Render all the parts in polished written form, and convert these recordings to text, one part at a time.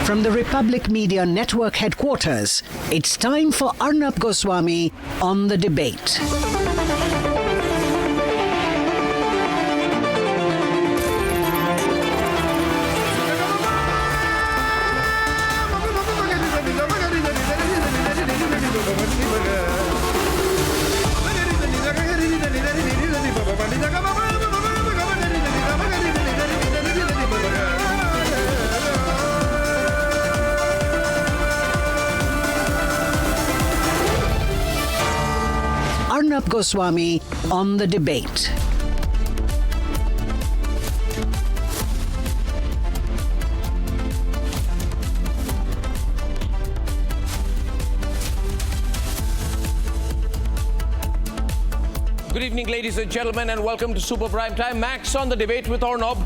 From the Republic Media Network headquarters, it's time for Arnab Goswami on The Debate. Arnab Goswami on The Debate. Good evening, ladies and gentlemen, and welcome to Super Prime Time. Max on The Debate with Arnab.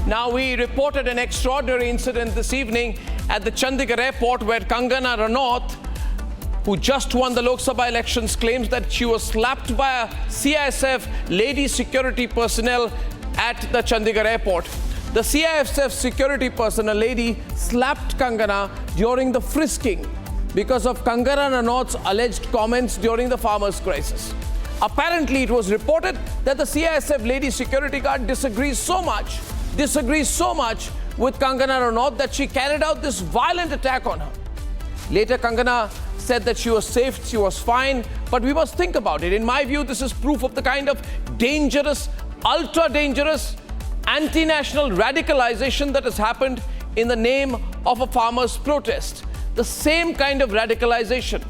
Now, we reported an extraordinary incident this evening at the Chandigarh airport where Kangana Ranaut, who just won the Lok Sabha elections, claims that she was slapped by a CISF lady security personnel at the Chandigarh airport. The CISF security personnel lady slapped Kangana during the frisking because of Kangana Ranaut's alleged comments during the farmers' crisis. Apparently, it was reported that the CISF lady security guard disagrees so much with Kangana Ranaut that she carried out this violent attack on her. Later, Kangana said that she was safe, she was fine, but we must think about it. In my view, this is proof of the kind of dangerous, ultra-dangerous, anti-national radicalization that has happened in the name of a farmers' protest. The same kind of radicalization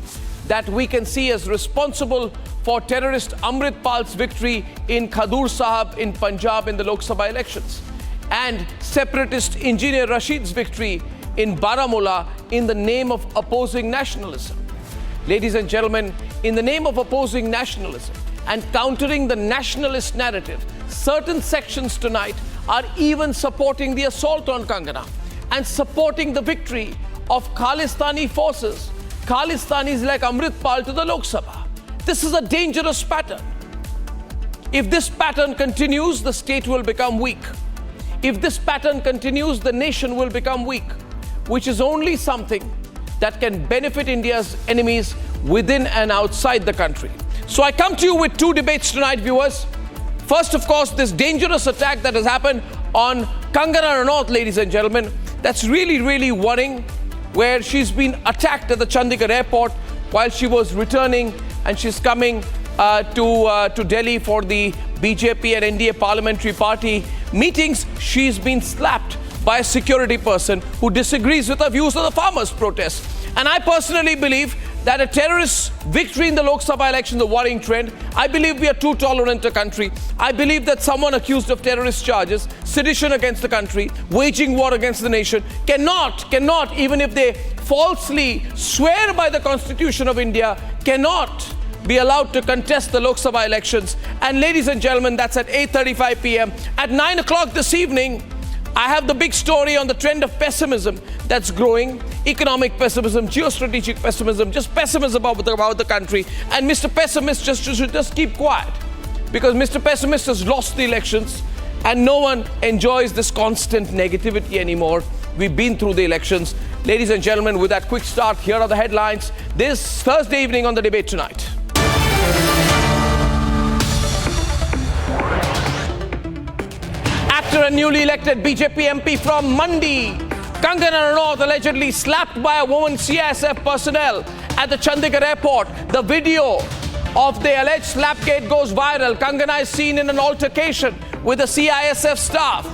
that we can see as responsible for terrorist Amritpal's victory in Khadur Sahab in Punjab in the Lok Sabha elections, and separatist engineer Rashid's victory in Baramulla in the name of opposing nationalism. Ladies and gentlemen, in the name of opposing nationalism and countering the nationalist narrative, certain sections tonight are even supporting the assault on Kangana and supporting the victory of Khalistani forces, Khalistanis like Amritpal to the Lok Sabha. This is a dangerous pattern. If this pattern continues, the state will become weak. If this pattern continues, the nation will become weak, which is only something that can benefit India's enemies within and outside the country. So I come to you with two debates tonight, viewers. First, of course, this dangerous attack that has happened on Kangana Ranaut, ladies and gentlemen. That's really, really worrying, where she's been attacked at the Chandigarh airport while she was returning, and she's coming to Delhi for the BJP and NDA parliamentary party meetings. She's been slapped by a security person who disagrees with the views of the farmers' protest. And I personally believe that a terrorist victory in the Lok Sabha election is a worrying trend. I believe we are too tolerant a country. I believe that someone accused of terrorist charges, sedition against the country, waging war against the nation, cannot, even if they falsely swear by the Constitution of India, cannot be allowed to contest the Lok Sabha elections. And ladies and gentlemen, that's at 8:35 p.m. At 9 o'clock this evening, I have the big story on the trend of pessimism that's growing. Economic pessimism, geostrategic pessimism, just pessimism about the country. And Mr. Pessimist should just keep quiet, because Mr. Pessimist has lost the elections and no one enjoys this constant negativity anymore. We've been through the elections. Ladies and gentlemen, with that quick start, here are the headlines this Thursday evening on The Debate tonight. After a newly elected BJP MP from Mandi, Kangana Ranaut allegedly slapped by a woman CISF personnel at the Chandigarh airport. The video of the alleged slapgate goes viral. Kangana is seen in an altercation with the CISF staff.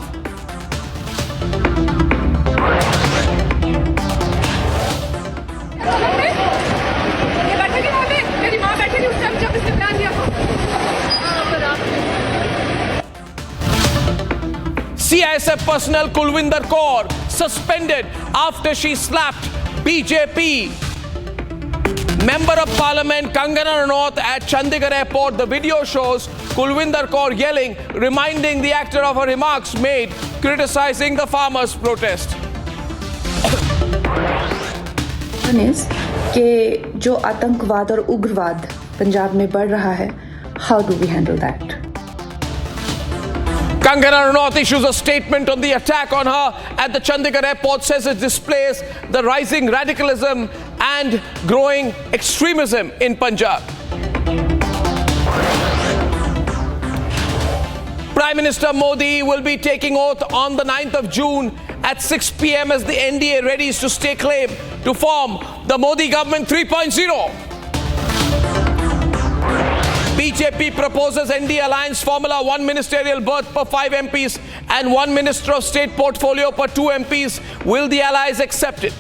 CISF personnel Kulwinder Kaur suspended after she slapped BJP Member of Parliament Kangana Ranaut at Chandigarh airport. The video shows Kulwinder Kaur yelling, reminding the actor of her remarks made criticizing the farmers' protest. कि जो आतंकवाद और उग्रवाद पंजाब में बढ़ रहा है, how do we handle that? Kangana Ranaut issues a statement on the attack on her at the Chandigarh airport, says it displays the rising radicalism and growing extremism in Punjab. Prime Minister Modi will be taking oath on the 9th of June at 6 p.m. as the NDA readies to stake claim to form the Modi government 3.0. BJP proposes NDA alliance formula, 1 ministerial berth per 5 MPs and 1 Minister of State portfolio per 2 MPs. Will the allies accept it?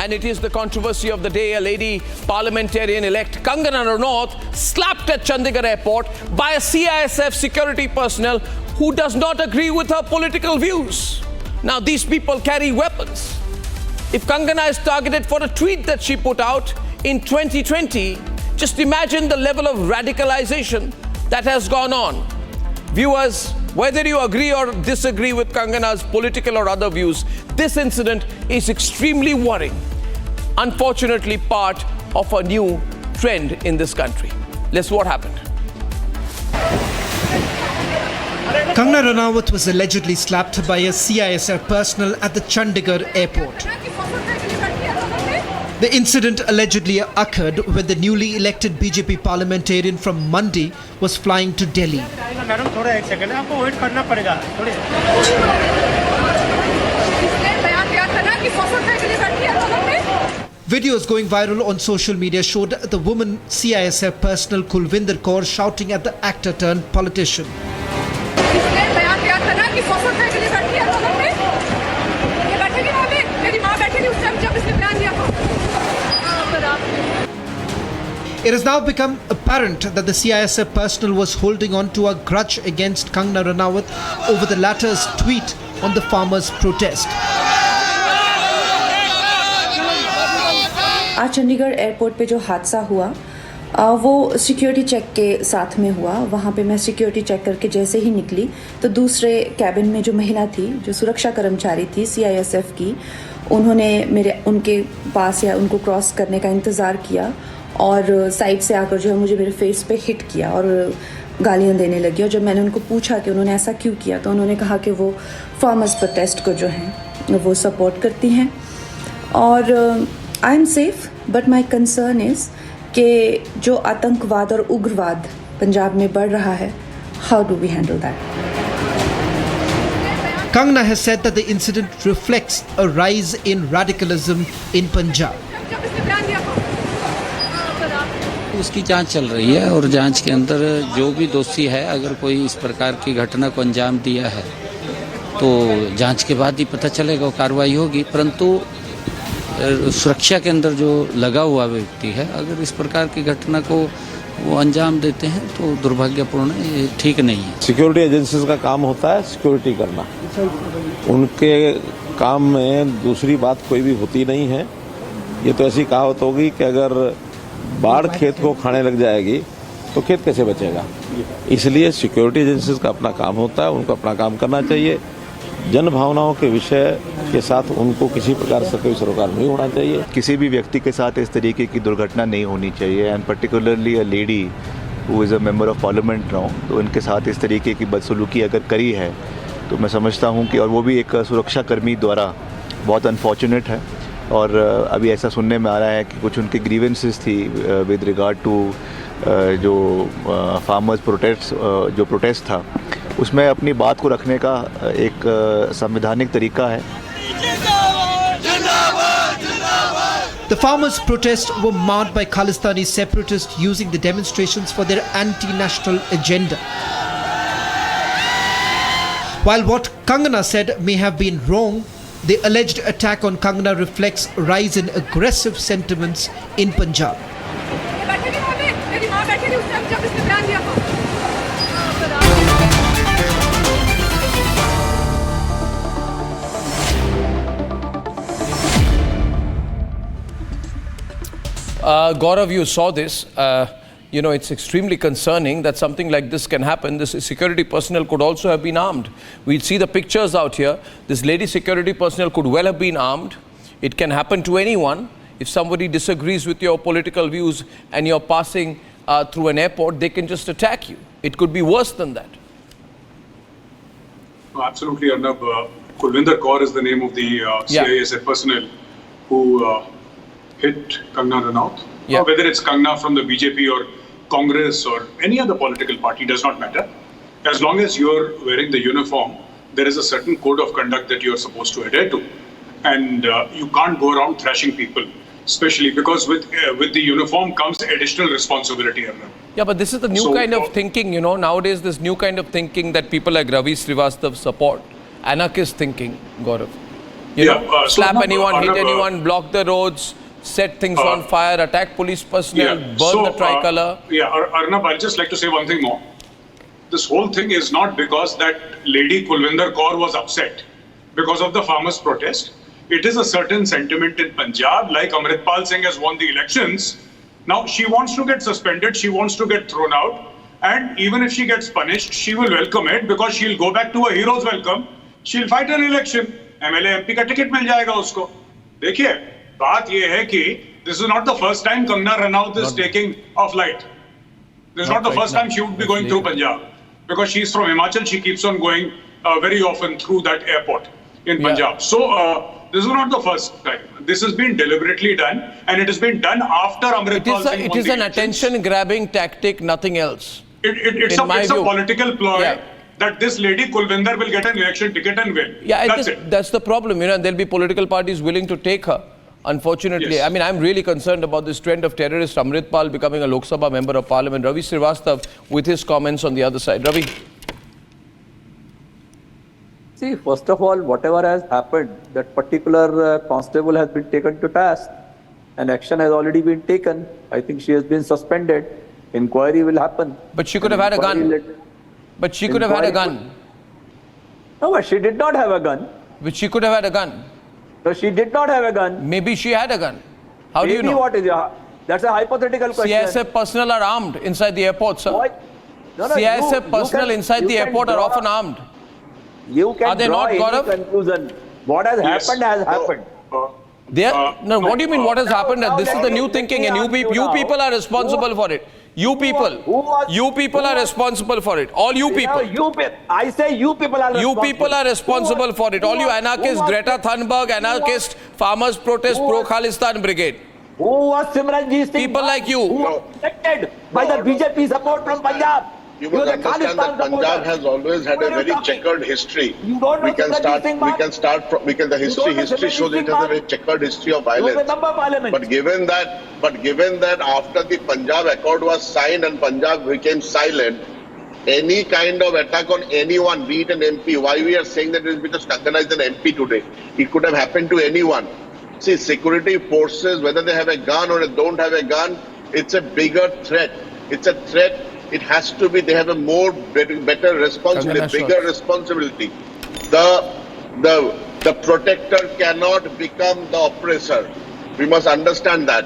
And it is the controversy of the day. A lady parliamentarian-elect, Kangana Ranaut, slapped at Chandigarh airport by a CISF security personnel who does not agree with her political views. Now, these people carry weapons. If Kangana is targeted for a tweet that she put out in 2020, just imagine the level of radicalization that has gone on. Viewers, whether you agree or disagree with Kangana's political or other views, this incident is extremely worrying. Unfortunately, part of a new trend in this country. Let's see what happened. Kangana Ranaut was allegedly slapped by a CISF personnel at the Chandigarh airport. The incident allegedly occurred when the newly elected BJP parliamentarian from Mandi was flying to Delhi. Madam थोड़ा एक second है, आपको wait करना पड़ेगा थोड़ी। Videos going viral on social media showed the woman CISF personnel Kulvinder Kaur shouting at the actor turned politician. It has now become apparent that the CISF personnel was holding on to a grudge against Kangana Ranaut over the latter's tweet on the farmers' protest. आज Chandigarh airport पे जो हादसा हुआ वो security check के साथ में हुआ। वहाँ पे मैं सिक्योरिटी चेक करके जैसे ही निकली तो दूसरे कैबिन में जो महिला थी, जो सुरक्षा कर्मचारी थी CISF की, उन्होंने उनके पास या उनको क्रॉस करने का इंतज़ार किया और साइड से आकर जो है मुझे मेरे फेस पे हिट किया और गालियाँ देने लगी। और जब मैंने उनको पूछा कि उन्होंने ऐसा क्यों किया तो उन्होंने कहा कि वो फार्मर्स प्रोटेस्ट को जो है वो सपोर्ट करती हैं और I am safe, but my concern is कि जो आतंकवाद और उग्रवाद पंजाब में बढ़ रहा है, how do we handle that? Kangana has said that the incident reflects a rise in radicalism in Punjab. उसकी जांच चल रही है और जांच के अंदर जो भी दोषी है, अगर कोई इस प्रकार की घटना को अंजाम दिया है तो जांच के बाद ही पता चलेगा, कार्रवाई होगी। परंतु सुरक्षा के अंदर जो लगा हुआ व्यक्ति है, अगर इस प्रकार की घटना को वो अंजाम देते हैं तो दुर्भाग्यपूर्ण है, ये ठीक नहीं है। सिक्योरिटी एजेंसीज का काम होता है सिक्योरिटी करना, उनके काम में दूसरी बात कोई भी होती नहीं है। ये तो ऐसी कहावत होगी कि अगर बाढ़ खेत को खाने लग जाएगी तो खेत कैसे बचेगा। इसलिए सिक्योरिटी एजेंसीज का अपना काम होता है, उनको अपना काम करना चाहिए। जन भावनाओं के विषय के साथ उनको किसी प्रकार से कोई सरोकार नहीं होना चाहिए। किसी भी व्यक्ति के साथ इस तरीके की दुर्घटना नहीं होनी चाहिए, and particularly a lady who is a member of parliament now, तो इनके साथ इस तरीके की बदसलूकी अगर करी है तो मैं समझता हूं कि, और वो भी एक सुरक्षाकर्मी द्वारा, बहुत अनफॉर्चुनेट है। और अभी ऐसा सुनने में आ रहा है कि कुछ उनकी ग्रीवेंसेस थी विद रिगार्ड टू जो फार्मर्स प्रोटेस्ट था, उसमें अपनी बात को रखने का एक संवैधानिक तरीका है। The farmers' protests were marred by Khalistani separatists using the demonstrations for their anti-national agenda. While what Kangana said may have been wrong, the alleged attack on Kangana reflects a rise in aggressive sentiments in Punjab. Gaurav, you saw this. you know, it's extremely concerning that something like this can happen. This security personnel could also have been armed. We'll see the pictures out here. This lady security personnel could well have been armed. It can happen to anyone. If somebody disagrees with your political views and you're passing through an airport, they can just attack you. It could be worse than that. Absolutely, Arnab. Kulvinder Kaur is the name of the CISF personnel who hit Kangana Ranaut. Whether it's Kangana from the BJP or Congress or any other political party, does not matter. As long as you're wearing the uniform, there is a certain code of conduct that you're supposed to adhere to. And you can't go around thrashing people, especially because with the uniform comes additional responsibility. Yeah, but this is the new kind of thinking, you know. Nowadays, this new kind of thinking that people like Ravi Srivastav support. Anarchist thinking, Gaurav. You know, slap anyone, hit anyone, block the roads, set things on fire, attack police personnel, burn the tricolour. Arnab, I'd just like to say one thing more. This whole thing is not because that lady Kulvinder Kaur was upset because of the farmers' protest. It is a certain sentiment in Punjab, like Amritpal Singh has won the elections. Now, she wants to get suspended, she wants to get thrown out, and even if she gets punished, she will welcome it because she'll go back to a hero's welcome. She'll fight an election. MLA MP का ticket मिल जाएगा उसको. देखिए, बात ये है कि this is not the first time Kangana Ranaut is taking a flight. This is not the first time she would be going through Punjab. Because she's from Himachal, she keeps on going very often through that airport in Punjab. So, this is not the first time. This has been deliberately done, and it has been done after Amritpal Singh. It is an attention-grabbing tactic, nothing else. It's a political ploy that this lady Kulvinder will get an election ticket and win. That's it. That's the problem, you know. And there'll be political parties willing to take her. Unfortunately, I mean, I'm really concerned about this trend of terrorist Amritpal becoming a Lok Sabha member of Parliament. Ravi Srivastav with his comments on the other side. Ravi. See, first of all, whatever has happened, that particular constable has been taken to task. An action has already been taken. I think she has been suspended. Inquiry will happen. But she could have had a gun. But she could have had a gun. No, but she did not have a gun. But she could have had a gun. No, she did not have a gun. Maybe she had a gun. How do you know? Maybe what is it? That's a hypothetical question. CISF personnel are armed inside the airport, sir. No, CISF personnel inside the airport are often armed. You can draw any conclusion. What has happened has happened. What do you mean what has happened? This is the new thinking and you people are responsible for it. You people are responsible for it. All you people. I say you people are responsible. You people are responsible for it. All you anarchists, Greta Thunberg, anarchist, farmers protest, pro-Khalistan brigade. Who was Simranjit Singh? People like you. Who was elected by the BJP support from Punjab. You must understand that Punjab has always had a very checkered history. You don't know the history shows it has a very checkered history of violence. But given that after the Punjab Accord was signed and Punjab became silent, any kind of attack on anyone, be it an MP, why we are saying that it is because Kangana is an MP today? It could have happened to anyone. See, security forces, whether they have a gun or they don't have a gun, it's a bigger threat. It's a threat. It has to be, they have a better responsibility, bigger responsibility. The protector cannot become the oppressor. We must understand that.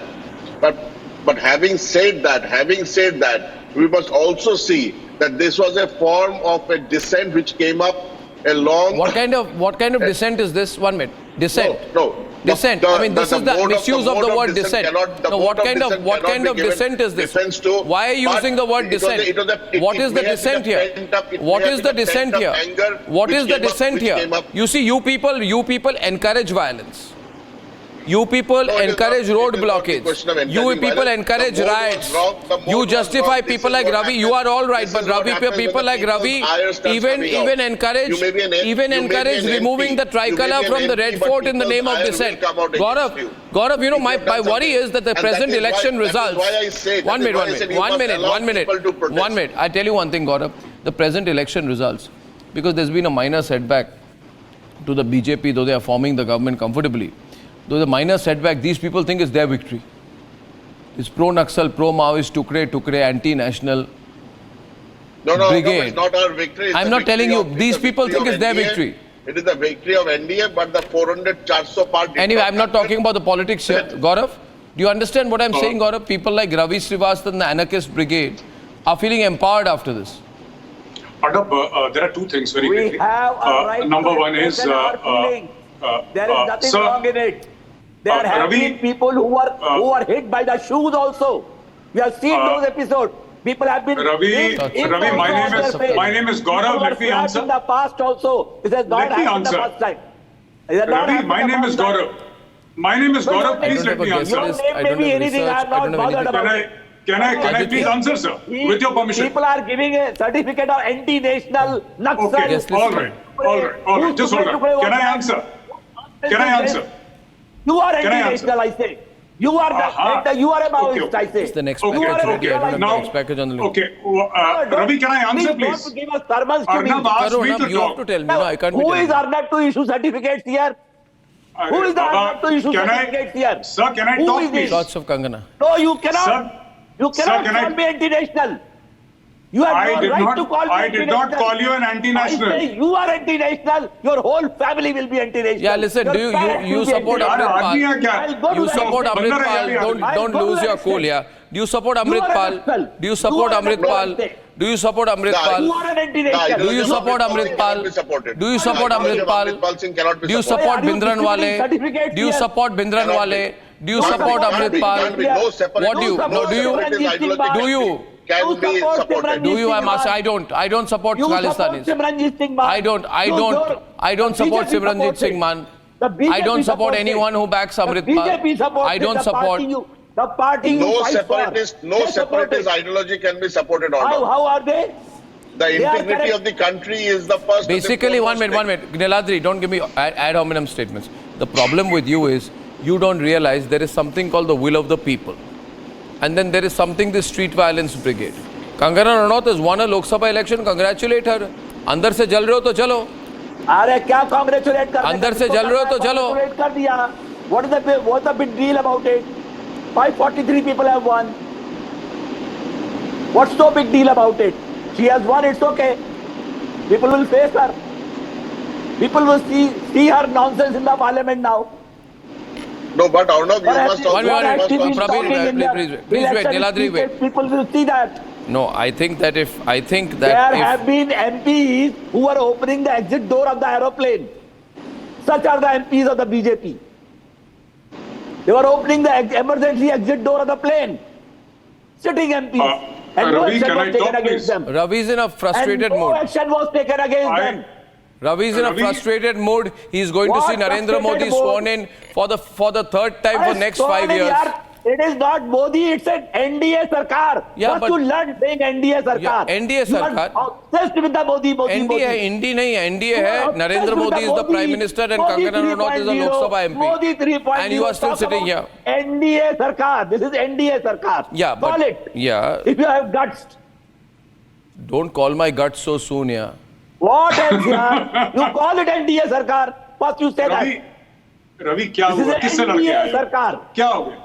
But having said that, we must also see that this was a form of a dissent which came up along. What kind of dissent is this? 1 minute. Dissent. No. Dissent. I mean, this is the misuse of the word dissent. No, what kind of dissent is this? Why are you using the word dissent? What is the dissent here? What is the dissent here? What is the dissent here? You see, you people encourage violence. You people encourage road blockades. You people encourage riots. You justify people like Ravi. You are all right, but people like Ravi even encourage removing the tricolour from the Red Fort in the name of dissent. Gaurav, you know, my worry is that the present election results. 1 minute. I tell you one thing, Gaurav. The present election results, because there's been a minor setback to the BJP, though they are forming the government comfortably. Though the minor setback, these people think is their victory. It's pro-Naxal, pro-Maoist, Tukre, anti-national brigade. No, it's not our victory. I'm not telling you. These people think it's their victory. It is the victory of NDA, but the 400 party. Anyway, I'm not talking about the politics here, Gaurav. Do you understand what I'm saying, Gaurav? People like Ravi Srivastava and the anarchist brigade are feeling empowered after this. Arnab, there are two things very We quickly. have a right Number to one is, express our feelings. There is nothing sir, wrong in it. There have Ravi, been people who are hit by the shoes also. We have seen those episodes. People have been Ravi, hit Ravi, my name is Gaurav. People were Let me slapped answer. in the past also. This has not Let me happened the answer. first time. It has not Ravi, happened my the name first is time. Gaurav. My name is Gaurav. Please let me answer. Your name may be anything. I am not bothered about it. Can I please answer, sir? With your permission. People are giving a certificate of anti-national Naxal. Okay, all right. Just hold on. Can I answer? You are anti-national, I say. You are you are a Maoist, I say. It's the next You package. are a Okay, I don't have Now- the next package on the list. Okay, Ravi, can I answer, please? Don't give us sermons to me. Arnab asked me to You have talk. to tell me. No, I can't be Who telling is you. Arnab to issue certificates here? Who is the Arnab to issue certificates here? Sir, can I Who talk, is please? this? Shots of Kangana. No, you cannot. Sir, You sir, cannot can I- call me anti-national. You have I no did right not- to call me I did not anti-national. call you an anti-national. I say you are anti-national. Your whole family will be anti-national. Yeah, listen, Your do you parents will be support anti-national. Yaar, aadmi hai Amrit kya? I'll go Pal? to You the support extent. Amrit Bandar hai Pal? yaar, Don't I'll don't go to lose the your extent. cool, yeah. Do you support You Amrit are a Pal? national. Do you support You are a Amrit Pal? national. Do you support Amrit The Pal? You are an anti-national. Do you support Amrit Pal? Do you support Amrit Pal? Do you support Bhindranwale? Do you support Bhindranwale? Do you support Amrit Pal? What do you? No, do you? Do you? Can be supported. Do you? I'm asking. I don't support Khalistanis. Simranjit Singh Man. I don't support Simranjit Singh Man. I don't support anyone who backs Amrit Pal. I don't support. The party you No fight separatist, for. no They support separatist it. ideology can be supported or How not. are they? The They are integrity correct. of the country is the first. Basically, one minute. Niladri, don't give me ad hominem statements. The problem with you is you don't realize there is something called the will of the people. And then there is something, the street violence brigade. Kangana Ranaut has won a Lok Sabha election. Congratulate her. अंदर से जल रहे हो तो चलो. अरे क्या congratulate कर अंदर से जल रहे हो तो चलो. कर दिया. What's the big deal about it? 543 people have won. What's so big deal about it? She has won, it's okay. People will face her. People will see her nonsense in the parliament now. No, but Arnab, you must also. One minute, you must also- please wait, Niladri, wait. People will see that. No, I think that There have been MPs who were opening the exit door of the aeroplane. Such are the MPs of the BJP. They were opening the emergency exit door of the plane. Sitting MPs. And no Ravi, action can I was taken talk, against please? them. Ravi's in a frustrated and no mood. action was taken against them. Ravi's in a Ravi- frustrated mood. He's going to What see Narendra frustrated Modi mood? sworn in for the third time for next 5 years. It is not Modi, it's an NDA Sarkar. Yeah, First but- you learn saying NDA Sarkar. Yeah, NDA You are Sarkar. obsessed with the Modi. NDA है, इंडी नहीं है, NDA You are है. obsessed Narendra with Modi is the Modi. Prime Minister and Modi Kangana Ranaut is a Lok Sabha MP. Modi 3.0. And you are still Talk sitting here. about NDA Sarkar. This is NDA Sarkar. Yeah, but Call it. yeah, If you have guts. don't call my guts so soon, yeah. What else, yaar? You call it NDA Sarkar. First you say Ravi that. Ravi क्या This is हुआ? an किससे लड़के NDA आए? Sarkar. क्या हो गया?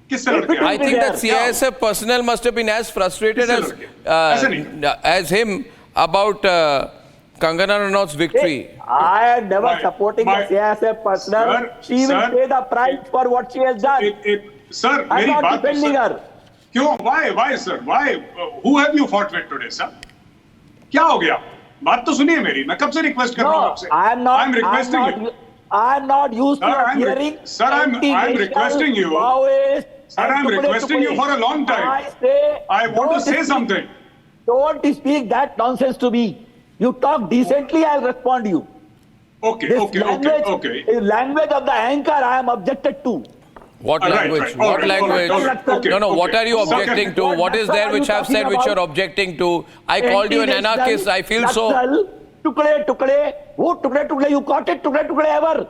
किससे लड़के I आए? think that there. CISF personnel must have been as frustrated किससे लड़के? ऐसे नहीं. as him about Kangana Ranaut's victory. I am never My- supporting my- the CISF personnel. Sir, She will sir, pay the price for what she has done. Sir I'm मेरी not बात defending her. क्यों? Why sir? Why? Who have you fought with today, sir? क्या हो गया? बात तो सुनिए मेरी. मैं कब से रिक्वेस्ट कर रहा हूँ No, आपसे? I am not. I'm requesting you. I am not used Sir, to I'm re- hearing. sir, I'm requesting you. Maoist Sir, and I'm tukde requesting you tukde. for a long time. I want to don't say speak- something. Don't speak that nonsense to me. You talk decently, I'll respond to you. Okay, This okay, language, okay. is language of the anchor, I am objected to. What Right, language? right. What All right, language? all right, okay, No, what okay. are you Sir, objecting to? what What is Naxal there are which you I've said talking which you're about? objecting to? I called you an anarchist. I feel so. Naxal, tukde tukde, who tukde tukde, you caught it tukde tukde ever?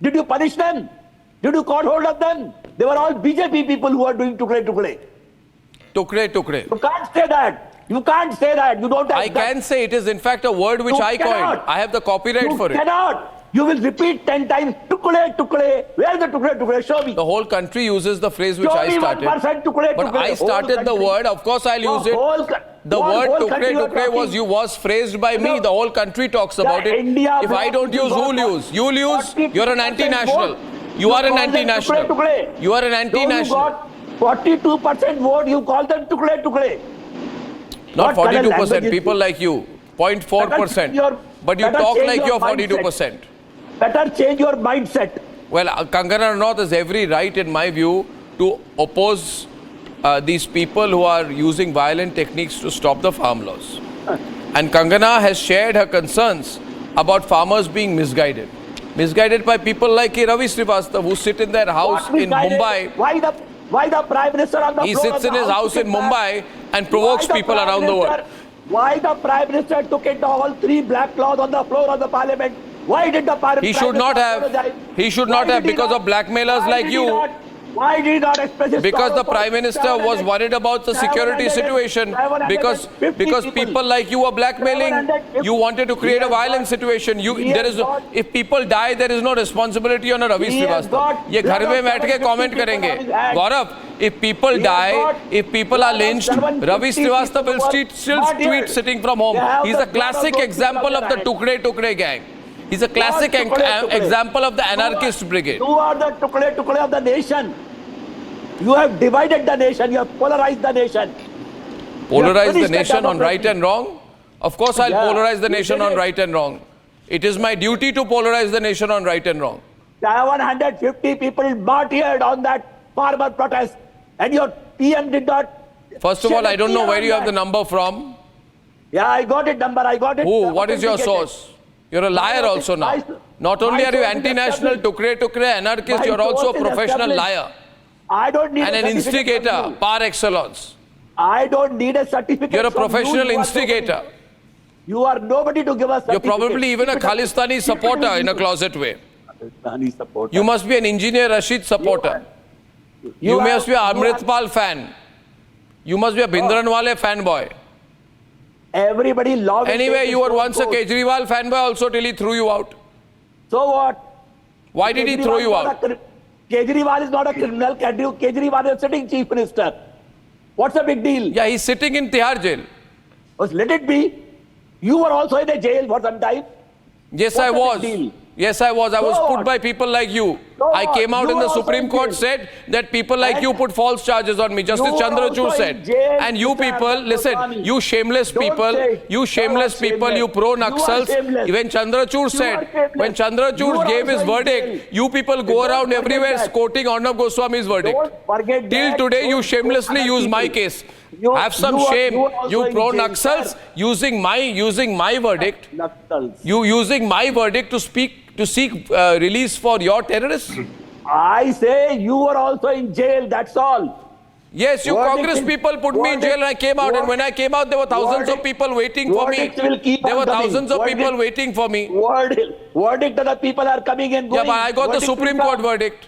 Did you punish them? Did you caught hold of them? They were all BJP people who are doing tukde tukde. Tukre, tukre. You can't say that. You can't say that. You don't have I can say it is in fact a word which You I coined. cannot. I have the copyright You for it. cannot. You will repeat 10 times, tukde tukde. Where is the tukde tukde? Show me. The whole country uses the phrase which Show I me started. 1% tukde But tukde. I Whole started the country. word. Of course, I'll use it. The word tukre tukre was phrased by me. No. The whole country talks about it. India If I don't use, who'll use? You'll use. You're an anti-national. You are an anti-national. You are an anti-national. You got 42% vote. You call them tukle. Not 42%. People like you, 0.4%. But you talk like you're 42%. Better change your mindset. Well, Kangana Ranaut has every right, in my view, to oppose these people who are using violent techniques to stop the farm laws. And Kangana has shared her concerns about farmers being misguided. Misguided by people like Ravi Srivastava, who sit in their house in Mumbai. Why the Prime Minister on the He floor sits in his house in Mumbai and provokes people around the world. Why the Prime Minister took it all 3 black cloths on the floor of the Parliament? Why did the Prime Minister? He should not have. He should not have, because of blackmailers like you. Why did he not express his Because the Prime Minister was worried about the security situation. Because people like you were blackmailing. You wanted to create a violent situation. If people die, there is no responsibility on a Ravi Srivastava. ये घर में बैठ के comment करेंगे. Gaurav, if people die, if people are lynched, Ravi Srivastava will still tweet sitting from home. He's a classic example of the Tukre gang. He's a classic example of the anarchist brigade. You are the tukle of the nation. You have divided the nation. You have polarized the nation. Polarize the nation on right and wrong? Of course, I'll polarize the nation on right and wrong. It is my duty to polarize the nation on right and wrong. 750 people martyred on that farmer protest, and your PM did not. First of all, I don't know where you have the number from. Yeah, I got it, number. I got it. Who? What is your source? You're a liar also now. Not only are you anti-national, tukre, anarchist, you're also a professional liar. I don't need and an instigator, par excellence. I don't need a certificate. You're a professional instigator. You are nobody to give us. You're probably even a Khalistani supporter in a closet way. You must be an Engineer Rashid supporter. You must be an Amritpal fan. You must be a Bhindranwale fanboy. Everybody loves. Anyway, you were once a Kejriwal fanboy also till he threw you out. So what? Why did he throw you out? Kejriwal is not a criminal. Kejriwal is sitting chief minister. What's the big deal? Yeah, he's sitting in Tihar jail. Let it be. You were also in a jail for some time. Yes, I was. Yes, I was. I was put by people like you. I came out in the Supreme Court, said that people like you put false charges on me. Justice Chandrachud said. And you people, listen, you shameless people, you pro-Naxals, when Chandrachud gave his verdict, you people go around everywhere quoting Arnab Goswami's verdict. Till today, you shamelessly use my case. Have some shame, you pro-Naxals, using my verdict. You using my verdict to seek release for your terrorists? I say you were also in jail, that's all. Yes, you Congress people put me in jail and I came out. And when I came out, there were thousands of people waiting for me. There were thousands of people waiting for me. Verdict that the people are coming and going. Yeah, but I got the Supreme Court verdict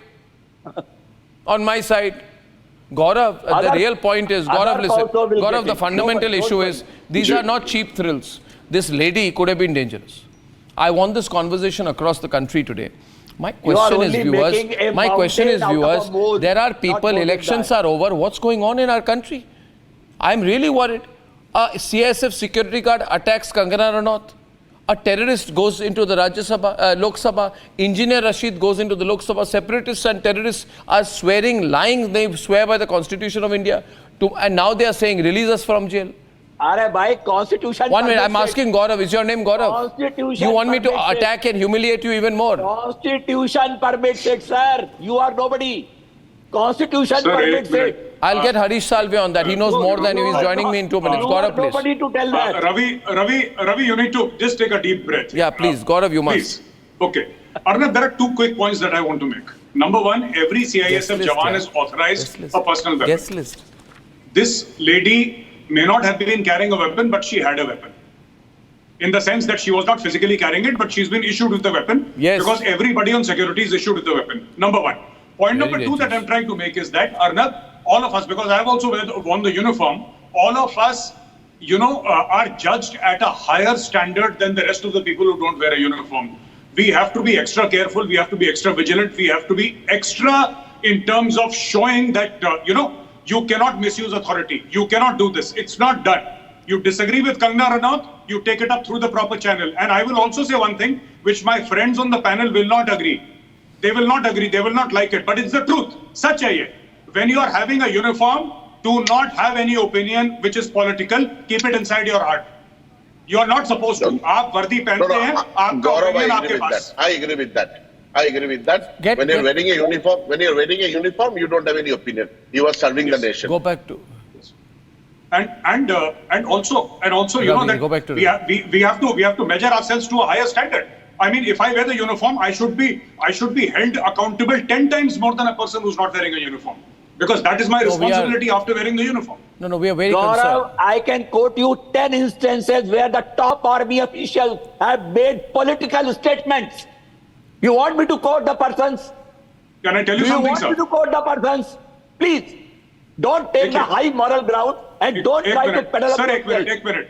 on my side. Gaurav, the real point is, Gaurav, listen. Gaurav, the fundamental issue is, these are not cheap thrills. This lady could have been dangerous. I want this conversation across the country today. My question is, viewers, there are people, elections are over. What's going on in our country? I'm really worried. A CISF security guard attacks Kangana Ranaut. A terrorist goes into the Lok Sabha. Engineer Rashid goes into the Lok Sabha. Separatists and terrorists are swearing, lying. They swear by the Constitution of India. And now they are saying, release us from jail. Constitution. 1 minute, I'm asking Gaurav. Is your name Gaurav? You want me to attack and humiliate you even more? Constitution permits it, sir. You are nobody. Constitution permits it. I'll get Harish Salve on that. He knows more than you. He's joining me in 2 minutes. Gaurav, please. Nobody to tell that. Ravi, you need to just take a deep breath. Yeah, please. Gaurav, you must. Please. Okay. Arnab, there are 2 quick points that I want to make. Number 1, every CISF Jawan is authorized a personal weapon. Guest list. This lady may not have been carrying a weapon, but she had a weapon. In the sense that she was not physically carrying it, but she's been issued with the weapon. Yes. Because everybody on security is issued with the weapon. Number 1. Point number 2 that I'm trying to make is that, Arnab, all of us, because I've also worn the uniform, all of us, are judged at a higher standard than the rest of the people who don't wear a uniform. We have to be extra careful. We have to be extra vigilant. We have to be extra in terms of showing that, you cannot misuse authority. You cannot do this. It's not done. You disagree with Kangana Ranaut, you take it up through the proper channel. And I will also say one thing, which my friends on the panel will not agree. They will not agree. They will not like it. But it's the truth. Such hai ye. When you are having a uniform, do not have any opinion which is political. Keep it inside your heart. You are not supposed to. आप वर्दी पहनते हैं. आपका opinion आपके पास. I agree with that. I agree with that. When you're wearing a uniform, you don't have any opinion. You are serving the nation. Go back to. And also, you know that go back to we have to measure ourselves to a higher standard. I mean, if I wear the uniform, I should be held accountable 10 times more than a person who's not wearing a uniform, because that is my responsibility after wearing the uniform. No, we are very Gaurav, concerned. I can quote you 10 instances where the top army officials have made political statements. You want me to quote the persons? Can I tell you something, sir? You want me to quote the persons? Please, don't take the high moral ground and don't try to peddle up. Sir, एक minute.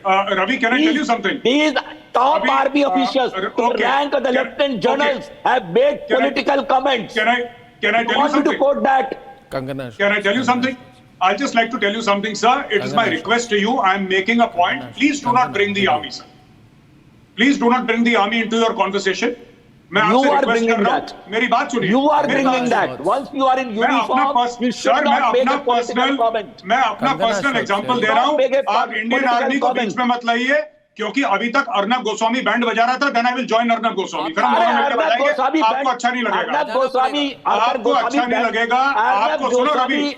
Ravi, can I tell you something? These top army officials, to rank of the lieutenant generals, have made political comments. Can I tell you want me to something? quote that? Kangana. Can I tell you something? I'd just like to tell you something, sir. It is my request to you. I'm making a point. Please do not bring the army, sir. Please do not bring the army into your conversation. मैं आपसे request कर रहा हूँ, मेरी बात सुनिए. You are bringing that. Once you are in uniform, you should not make a political comment. मैं अपना पर्सनल एग्जांपल दे रहा हूँ. आप इंडियन आर्मी को बीच में मत लाइए, क्योंकि अभी तक अर्नब गोस्वामी बैंड बजा रहा था. Then I will join Arnab Goswami. फिर हम दोनों मिलकर बजाएंगे. आपको अच्छा नहीं लगेगा. आपको अच्छा नहीं लगेगा. आपको सुनो रवि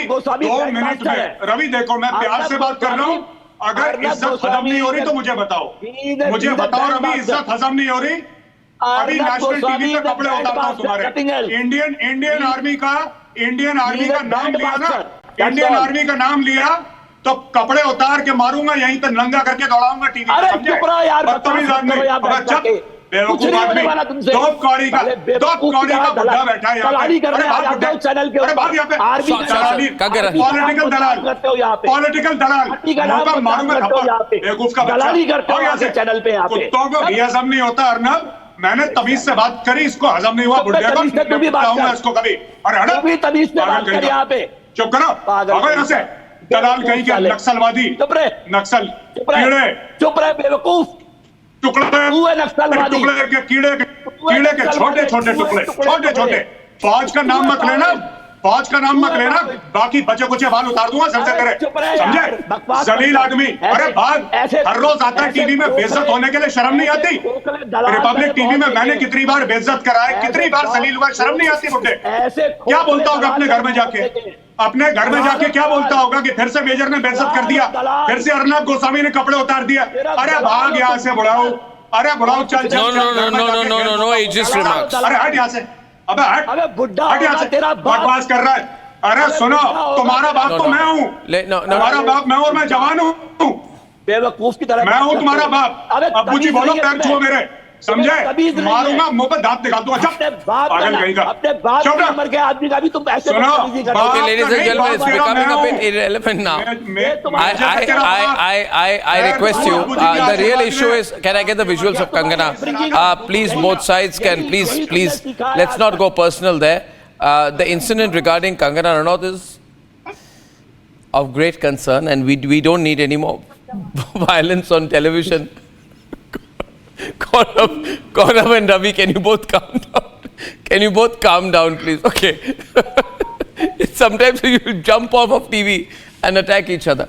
2 मिनट में. रवि देखो, मैं प्यार से बात कर रहा हूँ. अगर इज्जत हजम नहीं हो रही तो मुझे बताओ रवि, इज्जत हजम नहीं हो रही. अभी नेशनल टीवी पे कपड़े उतारता हूं तुम्हारे. इंडियन आर्मी का नाम लिया ना, इंडियन आर्मी का नाम लिया तो कपड़े उतार के मारूंगा, यहीं पे नंगा करके दौड़ाऊंगा टीवी पे. समझे? बदतमीज आदमी. बेवकूफ आदमी. दो कौड़ी का बुढ़ा बैठा है यहाँ पे. पॉलिटिकल दलाल मारूंगा बेवकूफ का बच्चा. कुत्तों को भी हजम नहीं होता अर्नब. मैंने तमीज से बात करी, इसको हजम नहीं हुआ. बुढ़िया को इसको कभी. अरे चुप करो यहाँ से. दलाल कहीं के नक्सलवादी, नक्सल कीड़े, चुप रहे बेवकूफ. टुकड़े के कीड़े के छोटे छोटे. फौज का नाम मत लेना. बाकी बचे कुछ बाल उतार दूंगा सबसे तेरे. समझे? जलील आदमी. अरे भाग. हर रोज आता है टीवी में. बेइज्जत होने के लिए शर्म नहीं आती? रिपब्लिक टीवी में मैंने कितनी बार बेइज्जत करा है, कितनी बार जलील हुआ. शर्म नहीं आती मुझे? क्या बोलता होगा अपने घर में जाके? क्या बोलता होगा कि फिर से मेजर ने बेइज्जत कर दिया, फिर से अर्नब गोस्वामी ने कपड़े उतार दिया. अरे भाग यहाँ से बुढ़ाऊ. चल. No, it just remarks. अरे हट यहाँ से. अबे बुड्ढा तेरा बकवास कर रहा है. अरे सुनो, तुम्हारा बाप तो मैं हूँ. तुम्हारा बाप मैं और मैं जवान हूँ. बेवकूफ की तरह मैं हूँ तुम्हारा बाप. अब्बू जी बोलो, पैर छुओ मेरे. समझे? मारूंगा, मुंह पर दांत निकाल दूंगा. पागल कहीं का. अपने बाप की उम्र के आदमी का भी तुम ऐसे Okay, ladies and gentlemen, it's becoming a bit irrelevant now. I request you. The real issue is, can I get the visuals of Kangana? Please, both sides can please. Let's not go personal there. The incident regarding Kangana Ranaut is of great concern, and we don't need any more violence on television. Gaurav and Ravi, can you both calm down? Can you both calm down, please? Okay. Sometimes you jump off of TV and attack each other.